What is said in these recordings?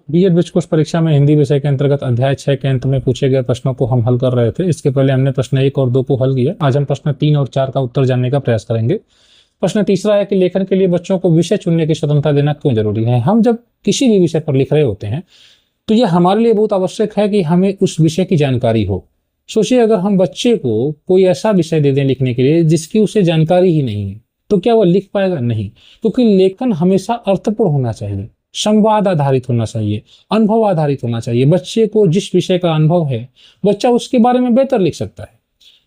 BEd विश्व कोश परीक्षा में हिंदी विषय के अंतर्गत अध्याय 6 के अंत में पूछे गए प्रश्नों को हम हल कर रहे थे। इसके पहले हमने प्रश्न 1 और 2 को हल किया। आज हम प्रश्न 3 और 4 का उत्तर जानने का प्रयास करेंगे। प्रश्न तीसरा है कि लेखन के लिए बच्चों को विषय चुनने की स्वतंत्रता देना क्यों जरूरी है। हम जब किसी भी विषय पर लिख रहे होते हैं तो यह हमारे लिए बहुत आवश्यक है कि हमें उस विषय की जानकारी हो। सोचिए, अगर हम बच्चे को कोई ऐसा विषय दे दें लिखने के लिए जिसकी उसे जानकारी ही नहीं है, तो क्या वह लिख पाएगा? नहीं, क्योंकि लेखन हमेशा अर्थपूर्ण होना चाहिए, संवाद आधारित होना चाहिए, अनुभव आधारित होना चाहिए। बच्चे को जिस विषय का अनुभव है, बच्चा उसके बारे में बेहतर लिख सकता है।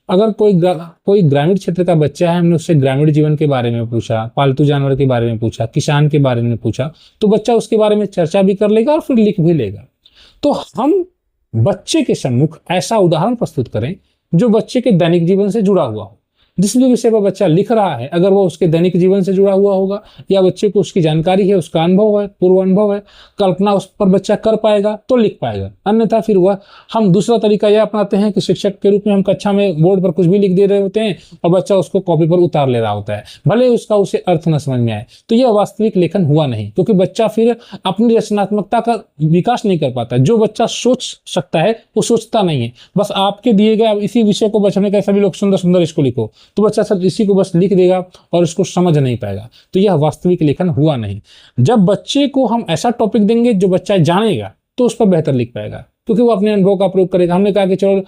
अगर कोई ग्रामीण क्षेत्र का बच्चा है, हमने उससे ग्रामीण जीवन के बारे में पूछा, पालतू जानवर के बारे में पूछा, किसान के बारे में पूछा, तो बच्चा उसके बारे में चर्चा भी कर लेगा और फिर लिख भी लेगा। तो हम बच्चे के सम्मुख ऐसा उदाहरण प्रस्तुत करें जो बच्चे के दैनिक जीवन से जुड़ा हुआ हो। जिस भी विषय पर बच्चा लिख रहा है, अगर वो उसके दैनिक जीवन से जुड़ा हुआ होगा या बच्चे को उसकी जानकारी है, उसका अनुभव है, पूर्व अनुभव है, कल्पना उस पर बच्चा कर पाएगा तो लिख पाएगा। अन्यथा फिर वह हम दूसरा तरीका यह अपनाते हैं कि शिक्षक के रूप में हम कक्षा में बोर्ड पर कुछ भी लिख दे रहे होते हैं और बच्चा उसको कॉपी पर उतार ले रहा होता है, भले उसका उसे अर्थ न समझ में आए। तो यह वास्तविक लेखन हुआ नहीं, क्योंकि बच्चा फिर अपनी रचनात्मकता का विकास नहीं कर पाता। जो बच्चा सोच सकता है वो सोचता नहीं है। बस आपके दिए गए इसी विषय को बच्चे ने कहा सभी लोग सुंदर सुंदर इसको लिखो, तो बच्चा सब इसी को बस लिख देगा और इसको समझ नहीं पाएगा। तो यह वास्तविक लेखन हुआ नहीं। जब बच्चे को हम ऐसा टॉपिक देंगे जो बच्चा जानेगा तो उस पर बेहतर लिख पाएगा, क्योंकि वो अपने अनुभव का प्रयोग करेगा। हमने कहा कि चलो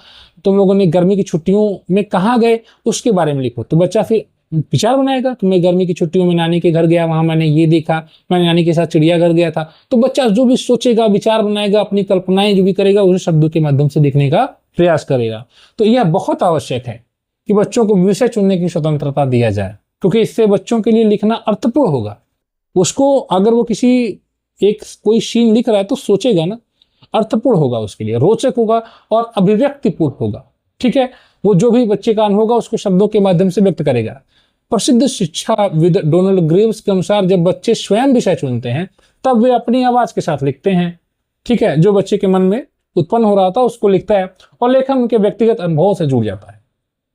तुम लोगों ने गर्मी की छुट्टियों में कहाँ गए उसके बारे में लिखो, तो बच्चा फिर विचार बनाएगा कि मैं गर्मी की छुट्टियों में नानी के घर गया, वहां मैंने ये देखा, मैं नानी के साथ चिड़ियाघर गया था। तो बच्चा जो भी सोचेगा, विचार बनाएगा, अपनी कल्पनाएं जो भी करेगा उसे शब्दों के माध्यम से लिखने का प्रयास करेगा। तो यह बहुत आवश्यक है कि बच्चों को विषय चुनने की स्वतंत्रता दिया जाए, क्योंकि इससे बच्चों के लिए लिखना अर्थपूर्ण होगा। उसको अगर वो कोई सीन लिख रहा है तो सोचेगा ना, अर्थपूर्ण होगा, उसके लिए रोचक होगा और अभिव्यक्तिपूर्ण होगा। ठीक है, वो जो भी बच्चे का अनुभव होगा उसको शब्दों के माध्यम से व्यक्त करेगा। प्रसिद्ध शिक्षाविद डोनाल्ड ग्रीव्स के अनुसार जब बच्चे स्वयं विषय चुनते हैं तब वे अपनी आवाज के साथ लिखते हैं। ठीक है, जो बच्चे के मन में उत्पन्न हो रहा था उसको लिखता है और लेखन उनके व्यक्तिगत अनुभव से जुड़ जाता है।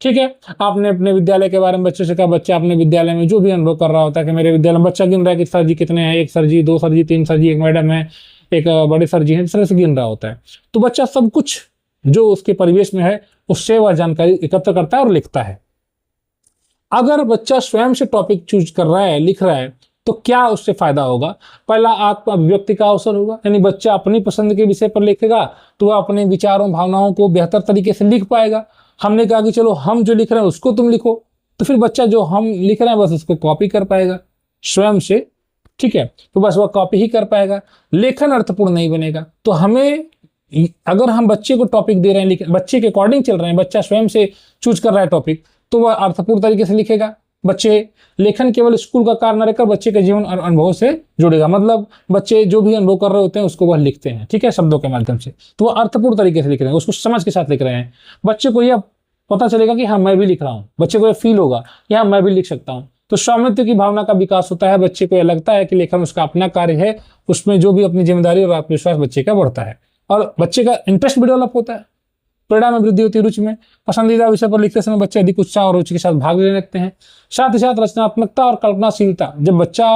ठीक है, आपने अपने विद्यालय के बारे में बच्चे से कहा, बच्चा अपने विद्यालय में जो भी अनुभव कर रहा होता है कि मेरे विद्यालय में बच्चा गिन रहा है कि सर जी कितने हैं, 1 सर जी, 2 सर जी, 3 सर जी, एक मैडम है, एक बड़े सर जी हैं, इस तरह से गिन रहा होता है। तो बच्चा सब कुछ जो उसके परिवेश में है उससे वह जानकारी एकत्र करता है और लिखता है। अगर बच्चा स्वयं से टॉपिक चूज कर रहा है, लिख रहा है, तो क्या उससे फायदा होगा? पहला, आत्म अभिव्यक्ति का अवसर होगा, यानी बच्चा अपनी पसंद के विषय पर लिखेगा तो वह अपने विचारों भावनाओं को बेहतर तरीके से लिख पाएगा। हमने कहा कि चलो हम जो लिख रहे हैं उसको तुम लिखो, तो फिर बच्चा जो हम लिख रहे हैं बस उसको कॉपी कर पाएगा स्वयं से। ठीक है, तो बस वह कॉपी ही कर पाएगा, लेखन अर्थपूर्ण नहीं बनेगा। तो हमें, अगर हम बच्चे को टॉपिक दे रहे हैं, बच्चे के अकॉर्डिंग चल रहे हैं, बच्चा स्वयं से चूज कर रहा है टॉपिक, तो वह अर्थपूर्ण तरीके से लिखेगा। बच्चे लेखन केवल स्कूल का कार्य न रहकर बच्चे के जीवन और अनुभव से जुड़ेगा। मतलब बच्चे जो भी अनुभव कर रहे होते हैं उसको वह लिखते हैं, ठीक है, शब्दों के माध्यम से, तो वह अर्थपूर्ण तरीके से लिख रहे हैं, उसको समझ के साथ लिख रहे हैं। बच्चे को यह पता चलेगा कि हाँ मैं भी लिख रहा हूँ, बच्चे को यह फील होगा कि हाँ मैं भी लिख सकता हूँ। तो स्वामित्व की भावना का विकास होता है। बच्चे को यह लगता है कि लेखन उसका अपना कार्य है, उसमें जो भी अपनी जिम्मेदारी और आत्मविश्वास बच्चे का बढ़ता है और बच्चे का इंटरेस्ट भी डेवलप होता है, प्रेरणा में वृद्धि होती है, रुचि में। पसंदीदा विषय पर लिखते समय बच्चे अधिक उत्साह और रुचि के साथ भाग लेने लगते हैं। साथ ही साथ रचनात्मकता और कल्पनाशीलता, जब बच्चा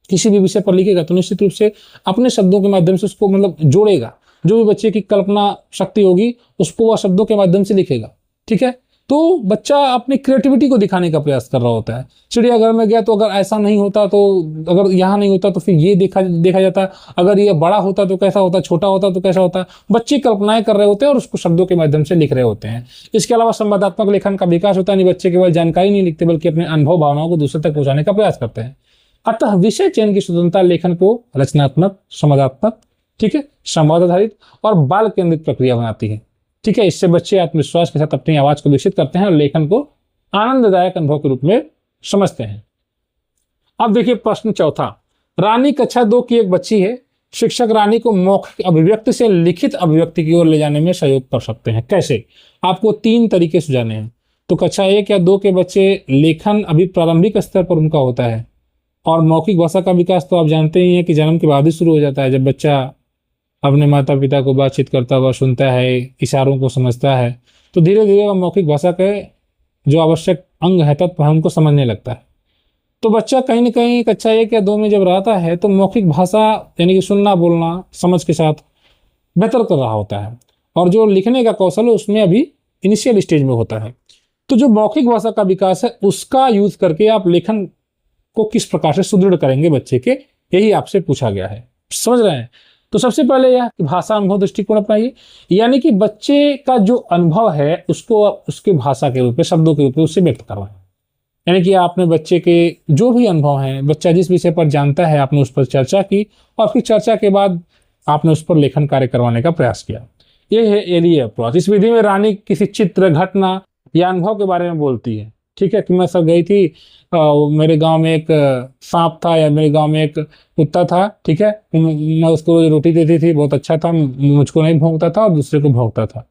किसी भी विषय पर लिखेगा तो निश्चित रूप से अपने शब्दों के माध्यम से उसको जोड़ेगा। जो भी बच्चे की कल्पना शक्ति होगी उसको वह शब्दों के माध्यम से लिखेगा। ठीक है, तो बच्चा अपनी क्रिएटिविटी को दिखाने का प्रयास कर रहा होता है। चिड़ियाघर में गया तो अगर ऐसा नहीं होता, तो अगर यहाँ नहीं होता तो फिर ये देखा जाता, अगर ये बड़ा होता तो कैसा होता, छोटा होता तो कैसा होता। बच्चे कल्पनाएं कर रहे होते हैं और उसको शब्दों के माध्यम से लिख रहे होते हैं। इसके अलावा संवादात्मक लेखन का विकास होता है। नहीं, बच्चे केवल जानकारी नहीं लिखते बल्कि अपने अनुभव भावनाओं को दूसरे तक पहुंचाने का प्रयास करते हैं। अतः विषय चयन की स्वतंत्रता लेखन को रचनात्मक, संवादात्मक, ठीक है, संवाद आधारित और बाल केंद्रित प्रक्रिया बनाती है। ठीक है, इससे बच्चे आत्मविश्वास के साथ अपनी आवाज को विकसित करते हैं और लेखन को आनंददायक अनुभव के रूप में समझते हैं। अब देखिए प्रश्न चौथा। रानी कक्षा 2 की एक बच्ची है। शिक्षक रानी को मौखिक अभिव्यक्ति से लिखित अभिव्यक्ति की ओर ले जाने में सहयोग कर सकते हैं। कैसे? आपको 3 तरीके सुझाने हैं। तो कक्षा 1 या 2 के बच्चे, लेखन अभी प्रारंभिक स्तर पर उनका होता है और मौखिक भाषा का विकास तो आप जानते ही हैं कि जन्म के बाद ही शुरू हो जाता है। जब बच्चा अपने माता पिता को बातचीत करता हुआ सुनता है, इशारों को समझता है, तो धीरे धीरे वह मौखिक भाषा के जो आवश्यक अंग है तत्व है उनको समझने लगता है। तो बच्चा कहीं ना कहीं कक्षा 1 या 2 में जब रहता है तो मौखिक भाषा यानी कि सुनना बोलना समझ के साथ बेहतर कर रहा होता है, और जो लिखने का कौशल है उसमें अभी इनिशियल स्टेज में होता है। तो जो मौखिक भाषा का विकास है उसका यूज करके आप लेखन को किस प्रकार से सुदृढ़ करेंगे बच्चे के, यही आपसे पूछा गया है। समझ रहे हैं? तो सबसे पहले यह भाषा अनुभव दृष्टिकोण अपनाइए, यानी कि बच्चे का जो अनुभव है उसको उसके भाषा के रूप में, शब्दों के रूप में उससे व्यक्त करवाएं। यानी कि आपने बच्चे के जो भी अनुभव हैं, बच्चा जिस विषय पर जानता है, आपने उस पर चर्चा की और फिर चर्चा के बाद आपने उस पर लेखन कार्य करवाने का प्रयास किया। ये है एलिये अप्रोच। इस विधि में रानी किसी चित्र, घटना या अनुभव के बारे में बोलती है। ठीक है, कि मैं सर गई थी, मेरे गांव में एक सांप था, या मेरे गांव में एक कुत्ता था। ठीक है, मैं उसको रोटी देती थी, बहुत अच्छा था, मुझको नहीं भौंकता था और दूसरे को भौंकता था।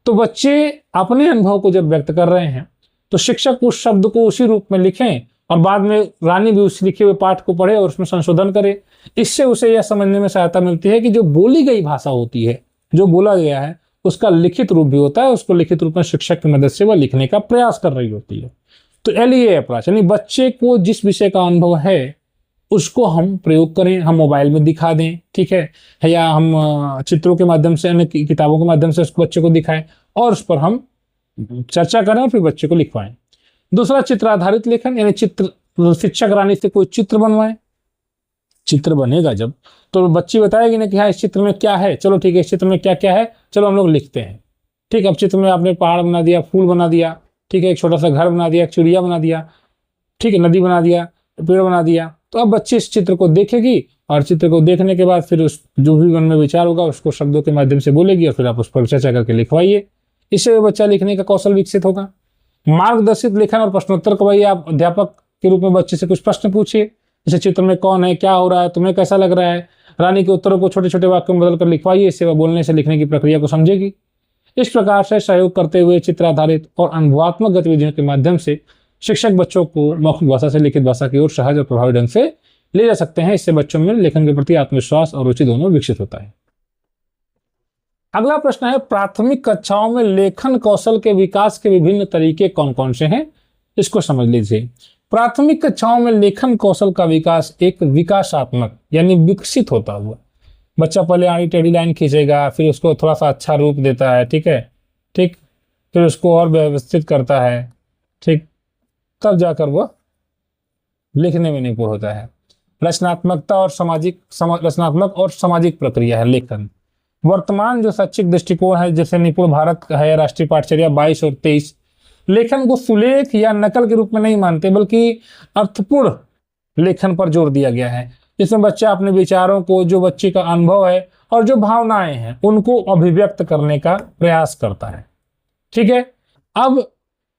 तो बच्चे अपने अनुभव को जब व्यक्त कर रहे हैं तो शिक्षक उस शब्द को उसी रूप में लिखें और बाद में रानी भी उस लिखे हुए पाठ को पढ़े और उसमें संशोधन करे। इससे उसे यह समझने में सहायता मिलती है कि जो बोली गई भाषा होती है, जो बोला गया है, उसका लिखित रूप भी होता है। उसको लिखित रूप में शिक्षक की मदद से वह लिखने का प्रयास कर रही होती है। तो एलिये अप्रोच यानी बच्चे को जिस विषय का अनुभव है उसको हम प्रयोग करें, हम मोबाइल में दिखा दें, ठीक है, या हम चित्रों के माध्यम से, किताबों के माध्यम से उसको बच्चे को दिखाएं और उस पर हम चर्चा करें और फिर बच्चे को लिखवाएं। दूसरा, चित्र आधारित लेखन, यानी चित्र, शिक्षक रानी से कोई चित्र बनवाएं। चित्र बनेगा जब तो बच्ची बताएगी ना कि हाँ इस चित्र में क्या है, चलो ठीक है इस चित्र में क्या क्या है, चलो हम लोग लिखते हैं। ठीक, अब चित्र में आपने पहाड़ बना दिया, फूल बना दिया, ठीक है, एक छोटा सा घर बना दिया, एक चिड़िया बना दिया, ठीक है, नदी बना दिया, पेड़ बना दिया। तो अब बच्चे इस चित्र को देखेगी और चित्र को देखने के बाद फिर उस जो भी मन में विचार होगा उसको शब्दों के माध्यम से बोलेगी और फिर आप उस पर चर्चा करके लिखवाइए। इससे बच्चा लिखने का कौशल विकसित होगा। मार्गदर्शित लेखन और प्रश्नोत्तर करवाइए। आप अध्यापक के रूप में बच्चे से कुछ प्रश्न पूछिए, जैसे चित्र में कौन है, क्या हो रहा है, तुम्हें कैसा लग रहा है। रानी के उत्तरों को छोटे छोटे वाक्यों में बदलकर लिखवाइए। इससे वह बोलने से लिखने की प्रक्रिया को समझेगी। इस प्रकार से सहयोग करते हुए चित्र आधारित और अनुभवात्मक गतिविधियों के माध्यम से शिक्षक बच्चों को मौखिक भाषा से लिखित भाषा की ओर सहज और प्रभावी ढंग से ले जा सकते हैं। इससे बच्चों में लेखन के प्रति आत्मविश्वास और रुचि दोनों विकसित होता है। अगला प्रश्न है, प्राथमिक कक्षाओं में लेखन कौशल के विकास के विभिन्न तरीके कौन कौन से हैं, इसको समझ लीजिए। प्राथमिक कक्षाओं में लेखन कौशल का विकास एक विकासात्मक यानी विकसित होता हुआ, बच्चा पहले आड़ी टेढ़ी लाइन खींचेगा, फिर उसको थोड़ा सा अच्छा रूप देता है, ठीक है, ठीक, फिर उसको और व्यवस्थित करता है, ठीक, तब जाकर वह लिखने में निपुण होता है। रचनात्मक और सामाजिक प्रक्रिया है लेखन। वर्तमान जो शैक्षिक दृष्टिकोण है, जैसे निपुण भारत का है, राष्ट्रीय पाठचर्या 22 और 23, लेखन को सुलेख या नकल के रूप में नहीं मानते बल्कि अर्थपूर्ण लेखन पर जोर दिया गया है, जिसमें बच्चा अपने विचारों को, जो बच्चे का अनुभव है और जो भावनाएं हैं उनको अभिव्यक्त करने का प्रयास करता है। ठीक है, अब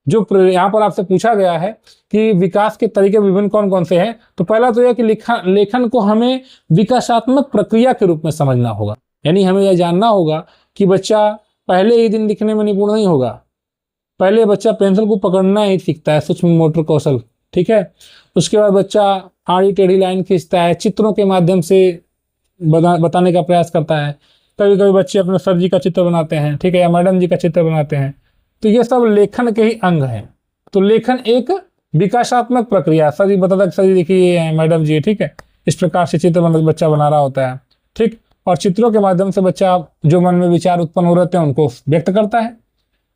जो यहाँ पर आपसे पूछा गया है कि विकास के तरीके विभिन्न कौन कौन से हैं, तो पहला तो यह कि लेखन को हमें विकासात्मक प्रक्रिया के रूप में समझना होगा। यानी हमें यह जानना होगा कि बच्चा पहले ही दिन लिखने में निपुण नहीं होगा। पहले बच्चा पेंसिल को पकड़ना ही सीखता है, सूक्ष्म मोटर कौशल, ठीक है। उसके बाद बच्चा आड़ी टेढ़ी लाइन खींचता है, चित्रों के माध्यम से बताने का प्रयास करता है। कभी कभी बच्चे अपने सर जी का चित्र बनाते हैं, ठीक है, या मैडम जी का चित्र बनाते हैं। तो ये सब लेखन के ही अंग हैं। तो लेखन एक विकासात्मक प्रक्रिया, सर जी बताता है, सर जी देखिए मैडम जी, ठीक है, इस प्रकार से चित्र बच्चा बना रहा होता है, ठीक। और चित्रों के माध्यम से बच्चा जो मन में विचार उत्पन्न हो रहे हैं उनको व्यक्त करता है।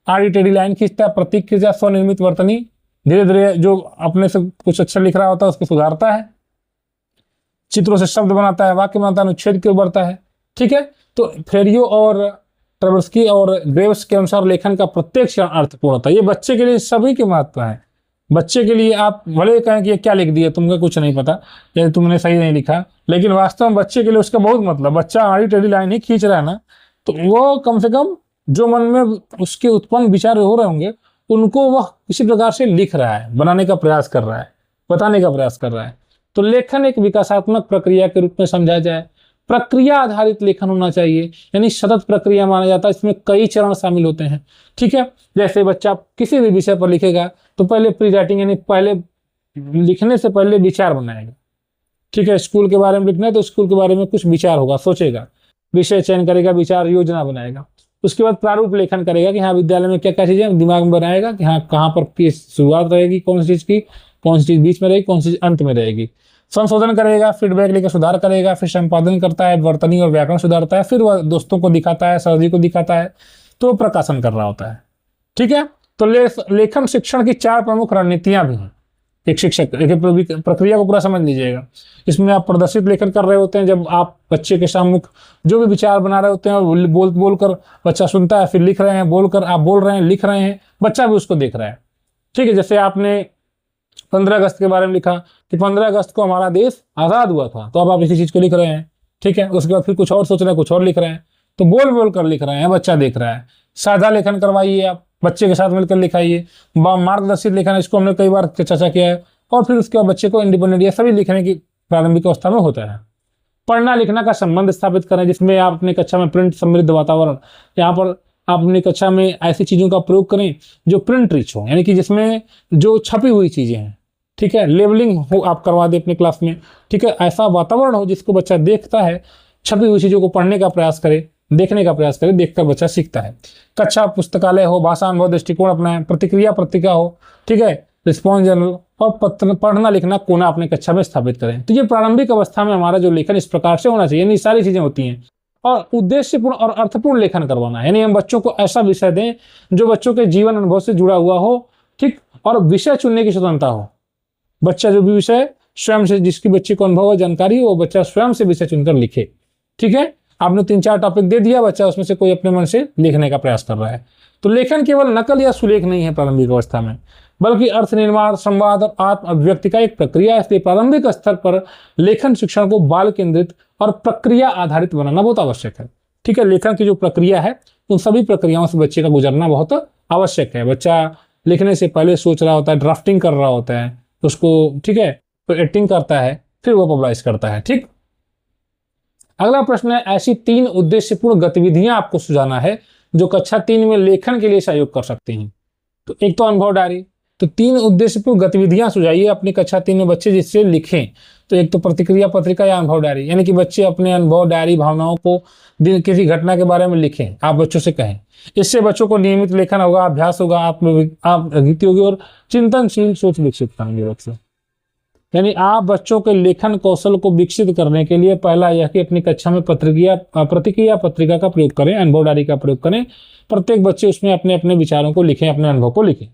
आड़ी टेढ़ी लाइन खींचता है, प्रतीक खींचता है, स्वनिर्मित वर्तनी, धीरे धीरे जो अपने से कुछ अच्छा लिख रहा होता है उसको सुधारता है। चित्रों से शब्द बनाता है, वाक्य बनाता है, अनुच्छेद की ओर बढ़ता है, ठीक है। तो फेरियो और ट्रेवर्स्की और ग्रेव्स के अनुसार लेखन का प्रत्येक क्षण अर्थपूर्ण होता है। ये बच्चे के लिए सभी के महत्व है। बच्चे के लिए आप भले कहें कि ये क्या लिख दिया, तुमको कुछ नहीं पता या तुमने सही नहीं लिखा, लेकिन वास्तव में बच्चे के लिए उसका बहुत मतलब। बच्चा आड़ी टेढ़ी लाइन ही खींच रहा है ना, तो वो कम से कम जो मन में उसके उत्पन्न विचार हो रहे होंगे उनको वह किसी प्रकार से लिख रहा है, बनाने का प्रयास कर रहा है, बताने का प्रयास कर रहा है। तो लेखन एक विकासात्मक प्रक्रिया के रूप में समझा जाए। प्रक्रिया आधारित लेखन होना चाहिए, यानी सतत प्रक्रिया माना जाता है। इसमें कई चरण शामिल होते हैं, ठीक है। जैसे बच्चा किसी भी विषय पर लिखेगा तो पहले प्री राइटिंग यानी पहले लिखने से पहले विचार बनाएगा, ठीक है। स्कूल के बारे में लिखना है तो स्कूल के बारे में कुछ विचार होगा, सोचेगा, विषय चयन करेगा, विचार योजना बनाएगा। उसके बाद प्रारूप लेखन करेगा कि हाँ विद्यालय में क्या क्या चीजें दिमाग में बनाएगा कि हाँ कहाँ पर की शुरुआत रहेगी, कौन सी चीज की, कौन सी चीज बीच में रहेगी, कौन सी चीज अंत में रहेगी। संशोधन करेगा, फीडबैक लेकर सुधार करेगा, फिर संपादन करता है, वर्तनी और व्याकरण सुधारता है, फिर वह दोस्तों को दिखाता है, सर जी को दिखाता है, तो प्रकाशन कर रहा होता है। ठीक है, तो लेखन शिक्षण की 4 प्रमुख रणनीतियां भी हैं। एक शिक्षक, एक प्रक्रिया को पूरा समझ लीजिएगा। इसमें आप प्रदर्शित लेखन कर रहे होते हैं, जब आप बच्चे के सामने जो भी विचार बना रहे होते हैं और बोल कर बच्चा सुनता है, फिर लिख रहे हैं, बोलकर आप बोल रहे हैं, लिख रहे हैं, बच्चा भी उसको देख रहा है। ठीक है, जैसे आपने 15 अगस्त के बारे में लिखा कि 15 अगस्त को हमारा देश आज़ाद हुआ था, तो अब आप इसी चीज को लिख रहे हैं। ठीक है, उसके बाद फिर कुछ और सोच रहे हैं, कुछ और लिख रहे हैं, तो बोल कर लिख रहे हैं, बच्चा देख रहा है। साझा लेखन करवाइए, आप बच्चे के साथ मिलकर लिखाइए। मार्गदर्शित लेखन, इसको हमने कई बार चर्चा किया है। और फिर उसके बाद बच्चे को इंडिपेंडेंट या सभी लिखने की प्रारंभिक अवस्था में होता है। पढ़ना लिखना का संबंध स्थापित करें, जिसमें आप अपनी कक्षा में प्रिंट समृद्ध वातावरण, यहाँ पर आप अपनी कक्षा में ऐसी चीजों का प्रयोग करें जो प्रिंट रिच हो, यानी कि जिसमें जो छपी हुई चीजें हैं। ठीक है, लेबलिंग हो आप करवा दें अपने क्लास में। ठीक है, ऐसा वातावरण हो जिसको बच्चा देखता है, छपी हुई चीजों को पढ़ने का प्रयास करे, देखने का प्रयास करे, देखकर बच्चा सीखता है। कक्षा पुस्तकालय हो, भाषा अनुभव दृष्टिकोण अपनाएं, प्रतिक्रिया पत्रिका हो। ठीक है, रिस्पॉन्स जर्नल और पढ़ना लिखना कोना अपने कक्षा में स्थापित करें। तो ये प्रारंभिक अवस्था में हमारा जो लेखन इस प्रकार से होना चाहिए, यानी सारी चीजें होती हैं। और उद्देश्यपूर्ण और अर्थपूर्ण लेखन करवाना है, यानी हम बच्चों को ऐसा विषय दें जो बच्चों के जीवन अनुभव से जुड़ा हुआ हो। ठीक, और विषय चुनने की स्वतंत्रता हो। बच्चा जो भी विषय स्वयं से, जिसकी बच्चे को अनुभव और जानकारी हो, वो बच्चा स्वयं से विषय चुनकर लिखे। ठीक है, आपने 3-4 टॉपिक दे दिया, बच्चा उसमें से कोई अपने मन से लिखने का प्रयास कर रहा है। तो लेखन केवल नकल या सुलेख नहीं है प्रारंभिक अवस्था में, बल्कि अर्थ निर्माण, संवाद और आत्म अभिव्यक्ति का एक प्रक्रिया है। इसलिए प्रारंभिक स्तर पर लेखन शिक्षण को बाल केंद्रित और प्रक्रिया आधारित बनाना बहुत आवश्यक है। ठीक है, लेखन की जो प्रक्रिया है, उन सभी प्रक्रियाओं से बच्चे का गुजरना बहुत आवश्यक है। बच्चा लिखने से पहले सोच रहा होता है, ड्राफ्टिंग कर रहा होता है उसको। ठीक है, तो एडिटिंग करता है, फिर वो पब्लिश करता है। ठीक, अगला प्रश्न है, ऐसी 3 उद्देश्यपूर्ण गतिविधियां आपको सुझाना है जो कक्षा 3 में लेखन के लिए सहयोग कर सकती हैं। तो एक तो अनुभव डायरी, तो 3 उद्देश्यपूर्ण गतिविधियां सुझाइए अपनी कक्षा 3 में बच्चे जिससे लिखें। तो एक तो प्रतिक्रिया पत्रिका या अनुभव डायरी, यानी कि बच्चे अपने अनुभव डायरी, भावनाओं को किसी घटना के बारे में लिखें, आप बच्चों से कहें। इससे बच्चों को नियमित लेखन होगा, अभ्यास होगा, आप गति होगी और चिंतनशील सोच विकसित करेंगे बच्चे। यानी आप बच्चों के लेखन कौशल को विकसित करने के लिए पहला यह कि अपनी कक्षा में प्रतिक्रिया पत्रिका का प्रयोग करें, अनुभव डायरी का प्रयोग करें। प्रत्येक बच्चे उसमें अपने अपने विचारों को लिखें, अपने अनुभव को लिखें।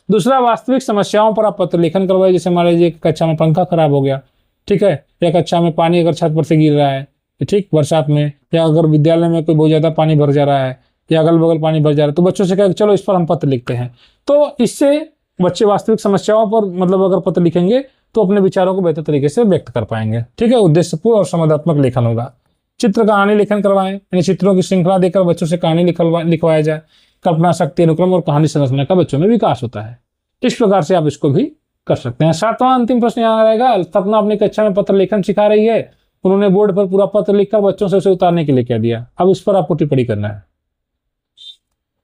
दूसरा, वास्तविक समस्याओं पर आप पत्र लेखन करवाइए। जैसे मान लीजिए कक्षा में पंखा खराब हो गया, ठीक है, या कक्षा में पानी अगर छत पर से गिर रहा है, ठीक, बरसात में, या अगर विद्यालय में कोई बहुत ज्यादा पानी भर जा रहा है या अगल बगल पानी भर जा रहा है, तो बच्चों से कहें चलो इस पर हम पत्र लिखते हैं। तो इससे बच्चे वास्तविक समस्याओं पर मतलब अगर पत्र लिखेंगे तो अपने विचारों को बेहतर तरीके से व्यक्त कर पाएंगे। ठीक है, उद्देश्यपूर्ण और संवादात्मक लेखन होगा। चित्र कहानी लेखन करवाएं, यानी चित्रों की श्रृंखला देकर बच्चों से कहानी लिखवाया जाए। कल्पना शक्ति, अनुक्रम और कहानी संरचना का बच्चों में विकास होता है। इस प्रकार से आप इसको भी कर सकते हैं। 7वां अंतिम प्रश्न यहाँ रहेगा, सपना अपनी कक्षा में पत्र लेखन सिखा रही है। उन्होंने बोर्ड पर पूरा पत्र लिखकर बच्चों से उसे उतारने के लिए कह दिया। अब इस पर आपको टिप्पणी करना है।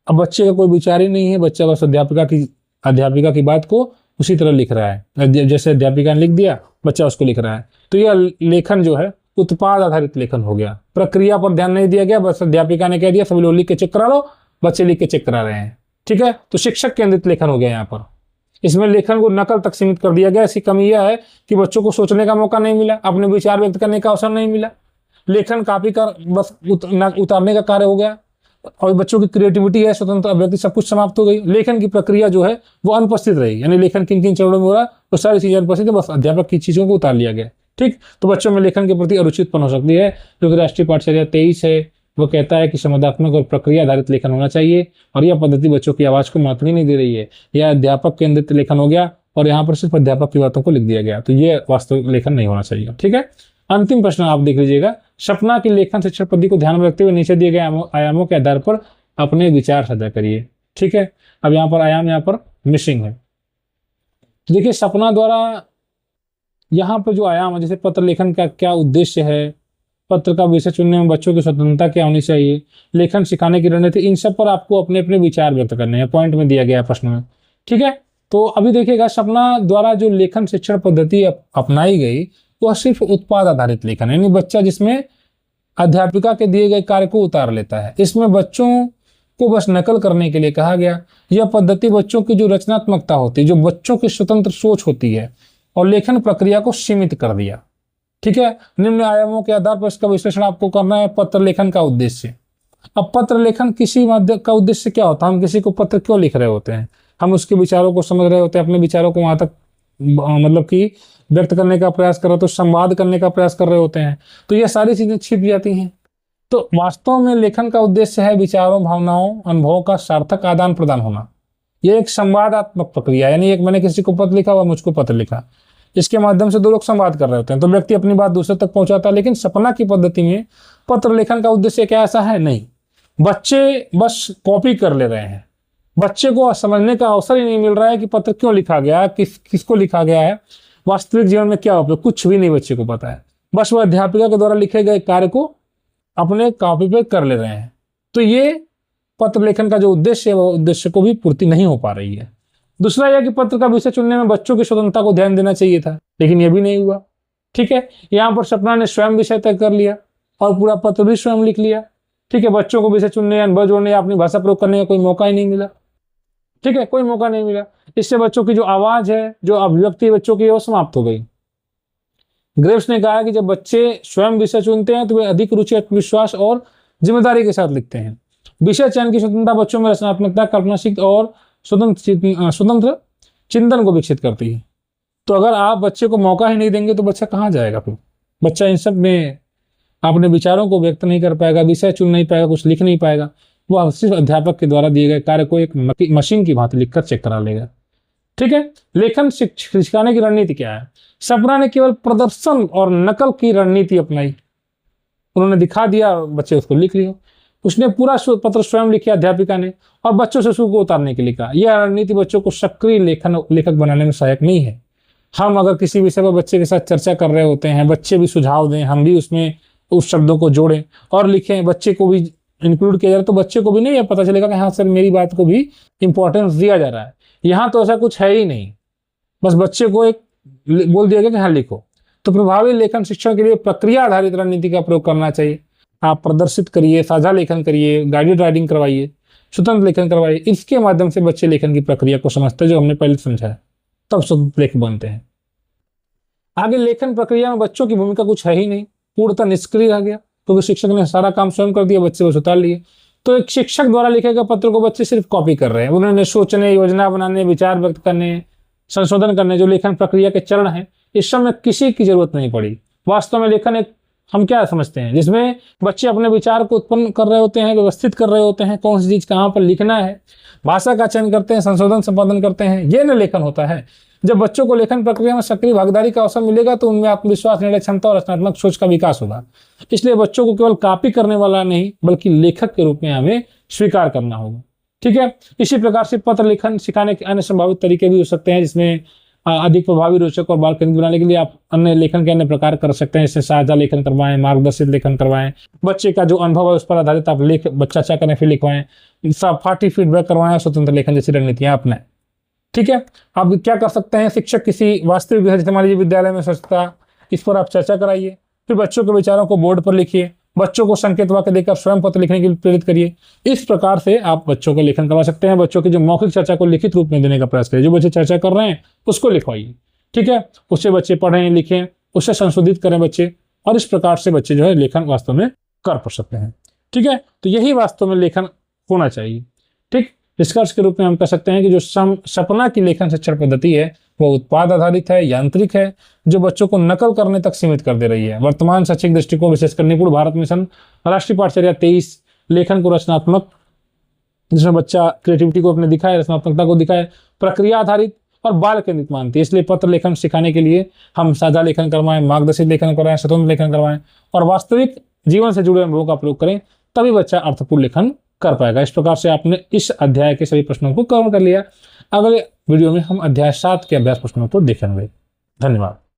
अब बच्चे का कोई विचार ही नहीं है, बच्चा बस अध्यापिका की बात को उसी तरह लिख रहा है, जैसे अध्यापिका ने लिख दिया बच्चा उसको लिख रहा है। तो यह लेखन जो है उत्पाद आधारित लेखन हो गया। प्रक्रिया पर ध्यान नहीं दिया गया, बस अध्यापिका ने कह दिया सभी लोग लिख के चेक करा लो, बच्चे लिख के चेक करा रहे हैं। ठीक है, तो शिक्षक केंद्रित लेखन हो गया यहाँ पर। इसमें लेखन को नकल तक सीमित कर दिया गया। इसकी कमी यह है कि बच्चों को सोचने का मौका नहीं मिला, अपने विचार व्यक्त करने का अवसर नहीं मिला। लेखन कॉपी कर बस उतारने का कार्य हो गया और बच्चों की क्रिएटिविटी है, स्वतंत्र अभिव्यक्ति सब कुछ समाप्त हो गई। लेखन की प्रक्रिया जो है वो अनुपस्थित रही, यानी लेखन किन किन चरणों में हो रहा है वो सारी चीजें अनुपस्थित है, बस अध्यापक की चीजों को उतार लिया गया। ठीक, तो बच्चों में लेखन के प्रति अरुचि उत्पन्न हो सकती है। जो कि राष्ट्रीय पाठ्यचर्या 23 है वो कहता है कि संवादात्मक और प्रक्रिया आधारित लेखन होना चाहिए, और यह पद्धति बच्चों की आवाज को महत्व नहीं दे रही है। यह अध्यापक केंद्रित लेखन हो गया और यहाँ पर सिर्फ अध्यापक की बातों को लिख दिया गया, तो ये वास्तविक लेखन नहीं होना चाहिए। ठीक है, अंतिम प्रश्न आप देख लीजिएगा। सपना की लेखन शिक्षण पद्धति को ध्यान में रखते हुए नीचे दिए गए आयामों के आधार पर अपने विचार साझा करिए। ठीक है, अब यहाँ पर आयाम यहाँ पर मिसिंग है। तो देखिए सपना द्वारा यहाँ पर जो आयाम है, जैसे पत्र लेखन का क्या उद्देश्य है, पत्र का विषय चुनने में बच्चों की स्वतंत्रता क्या होनी चाहिए, लेखन सिखाने की रणनीति, इन सब पर आपको अपने अपने विचार व्यक्त करने हैं। पॉइंट में दिया गया प्रश्न में। ठीक है, तो अभी देखिएगा सपना द्वारा जो लेखन शिक्षण पद्धति अपनाई गई वह सिर्फ उत्पाद आधारित लेखन है, यानी बच्चा जिसमें अध्यापिका के दिए गए कार्य को उतार लेता है। इसमें बच्चों को बस नकल करने के लिए कहा गया। यह पद्धति बच्चों की जो रचनात्मकता होती है, जो बच्चों की स्वतंत्र सोच होती है, और लेखन प्रक्रिया को सीमित कर दिया। ठीक है, निम्न आयामों के आधार पर इसका विश्लेषण आपको करना है। पत्र लेखन का उद्देश्य। अब पत्र लेखन किसी माध्यम का उद्देश्य क्या होता है? हम किसी को पत्र क्यों लिख रहे होते हैं? हम उसके विचारों को समझ रहे होते हैं, अपने विचारों को वहां तक मतलब कि व्यक्त करने का प्रयास कर रहे होते हैं, संवाद करने का प्रयास कर रहे होते हैं, तो ये सारी चीजें छिप जाती हैं। तो वास्तव में लेखन का उद्देश्य है विचारों, भावनाओं, अनुभवों का सार्थक आदान प्रदान होना। यह एक संवादात्मक प्रक्रिया, यानी एक मैंने किसी को पत्र लिखा, हुआ मुझको पत्र लिखा, इसके माध्यम से दो लोग संवाद कर रहे होते हैं, तो व्यक्ति अपनी बात दूसरे तक पहुंचाता है। लेकिन सपना की पद्धति में पत्र लेखन का उद्देश्य क्या ऐसा है? नहीं, बच्चे बस कॉपी कर ले रहे हैं। बच्चे को समझने का अवसर ही नहीं मिल रहा है कि पत्र क्यों लिखा गया, किसको लिखा गया है, वास्तविक जीवन में क्या उपयोग, कुछ भी नहीं बच्चे को पता है। बस वह अध्यापिका के द्वारा लिखे गए कार्य को अपने कॉपी पे कर ले रहे हैं। तो ये पत्र लेखन का जो उद्देश्य है, वो उद्देश्य को भी पूर्ति नहीं हो पा रही है। दूसरा यह कि पत्र का विषय चुनने में बच्चों की स्वतंत्रता को ध्यान देना चाहिए था, लेकिन यह भी नहीं हुआ। ठीक है, यहाँ पर सपना ने स्वयं विषय तय कर लिया और पूरा पत्र भी स्वयं लिख लिया। ठीक है, बच्चों को विषय चुनने, अनुभव जोड़ने या अपनी भाषा प्रयोग करने का कोई मौका ही नहीं मिला। ठीक है, कोई मौका नहीं मिला। इससे बच्चों की जो आवाज है, जो अभिव्यक्ति बच्चों की, वो समाप्त हो गई। ग्रेव्स ने कहा कि जब बच्चे स्वयं विषय चुनते हैं तो वे अधिक रुचि, आत्मविश्वास और जिम्मेदारी के साथ लिखते हैं। विषय चयन की स्वतंत्रता बच्चों में रचनात्मकता, कल्पनाशीलता और स्वतंत्र चिंतन को विकसित करती है। तो अगर आप बच्चे को मौका ही नहीं देंगे तो बच्चा कहाँ जाएगा? फिर बच्चा इन सब में अपने विचारों को व्यक्त नहीं कर पाएगा, विषय चुन नहीं पाएगा, कुछ लिख नहीं पाएगा। वह सिर्फ अध्यापक के द्वारा दिए गए कार्य को एक मशीन की भांति लिखकर चेक करा लेगा। ठीक है, लेखन सिखाने की रणनीति क्या है? सपना ने केवल प्रदर्शन और नकल की रणनीति अपनाई। उन्होंने दिखा दिया, बच्चे उसको लिख लिया। उसने पूरा पत्र स्वयं लिखा अध्यापिका ने, और बच्चों से उसको उतारने के लिए कहा। यह रणनीति बच्चों को सक्रिय लेखक बनाने में सहायक नहीं है। हम अगर किसी विषय पर बच्चे के साथ चर्चा कर रहे होते हैं, बच्चे भी सुझाव दें, हम भी उसमें उस शब्दों को जोड़ें और लिखें, बच्चे को भी इंक्लूड किया जाए, तो बच्चे को भी नहीं पता चलेगा कि हाँ सर, मेरी बात को भी इंपॉर्टेंस दिया जा रहा है। यहाँ तो ऐसा कुछ है ही नहीं, बस बच्चे को एक बोल दिया गया कि हाँ लिखो। तो प्रभावी लेखन शिक्षण के लिए प्रक्रिया आधारित रणनीति का प्रयोग करना चाहिए। आप प्रदर्शित करिए, साझा लेखन करिए, गाइडेड राइटिंग करवाइए, स्वतंत्र लेखन करवाइए। इसके माध्यम से बच्चे लेखन की प्रक्रिया को समझते हैं, जो हमने पहले समझा, तब स्वतंत्र लेखक बनते हैं। आगे लेखन प्रक्रिया में बच्चों की भूमिका कुछ है ही नहीं, पूर्णतः निष्क्रिय रह गया, क्योंकि शिक्षक ने सारा काम स्वयं कर दिया, बच्चे बस उतार लिए। तो एक शिक्षक द्वारा लिखे गए पत्र को बच्चे सिर्फ कॉपी कर रहे हैं। उन्होंने सोचने, योजना बनाने, विचार व्यक्त करने, संशोधन करने, जो लेखन प्रक्रिया के चरण हैं, इस सब में किसी की जरूरत नहीं पड़ी। वास्तव में लेखन एक, हम क्या समझते हैं, जिसमें बच्चे अपने विचार को उत्पन्न कर रहे होते हैं, व्यवस्थित कर रहे होते हैं, कौन सी चीज कहाँ पर लिखना है, भाषा का चयन करते हैं, संशोधन संपादन करते हैं, ये न लेखन होता है। जब बच्चों को लेखन प्रक्रिया में सक्रिय भागीदारी का अवसर मिलेगा तो उनमें आत्मविश्वास, निर्णय क्षमता और रचनात्मक सोच का विकास होगा। इसलिए बच्चों को केवल कॉपी करने वाला नहीं, बल्कि लेखक के रूप में हमें स्वीकार करना होगा। ठीक है, इसी प्रकार से पत्र लेखन सिखाने के अन्य संभावित तरीके भी हो सकते हैं, जिसमें अधिक प्रभावी, रोचक और बाल केंद्रित बनाने के लिए आप अन्य लेखन के अन्य प्रकार कर सकते हैं। जैसे साझा लेखन करवाएं, मार्गदर्शित लेखन करवाएं, बच्चे का जो अनुभव है उस पर आधारित आप बच्चा क्या करें फिर लिखवाएं, पार्टी फीडबैक करवाएं, स्वतंत्र लेखन जैसी रणनीतियां अपनाएं। ठीक है, आप क्या कर सकते हैं, शिक्षक किसी वास्तविक विषय, जैसे मान लीजिए विद्यालय में स्वच्छता, इस पर आप चर्चा कराइए, फिर बच्चों के विचारों को बोर्ड पर लिखिए, बच्चों को संकेत वाक्य देकर स्वयं पत्र लिखने के लिए प्रेरित करिए। इस प्रकार से आप बच्चों को लेखन करवा सकते हैं। बच्चों की जो मौखिक चर्चा को लिखित रूप में देने का प्रयास करिए, जो बच्चे चर्चा कर रहे हैं उसको लिखवाइए। ठीक है, उससे बच्चे पढ़ें, लिखें, उससे संशोधित करें बच्चे, और इस प्रकार से बच्चे जो है लेखन वास्तव में कर सकते हैं। ठीक है, तो यही वास्तव में लेखन होना चाहिए। ठीक, निष्कर्ष के रूप में हम कह सकते हैं कि जो सपना की लेखन शिक्षण पद्धति है वो उत्पाद आधारित है, यांत्रिक है, जो बच्चों को नकल करने तक सीमित कर दे रही है। वर्तमान शैक्षिक दृष्टिकोण, विशेषकर निपुण भारत मिशन, राष्ट्रीय पाठचर्या 23 लेखन को रचनात्मक, जिसमें बच्चा क्रिएटिविटी को अपने दिखाए, रचनात्मकता को दिखाए, प्रक्रिया आधारित और बाल केंद्रित मानती है। इसलिए पत्र लेखन सिखाने के लिए हम साझा लेखन करवाएं, मार्गदर्शित लेखन करवाएं, स्वतंत्र लेखन करवाएं और वास्तविक जीवन से जुड़े अनुभवों का प्रयोग करें, तभी बच्चा अर्थपूर्ण लेखन कर पाएगा। इस प्रकार से आपने इस अध्याय के सभी प्रश्नों को कवर कर लिया। अगले वीडियो में हम अध्याय 7 के अभ्यास प्रश्नों को देखेंगे। धन्यवाद।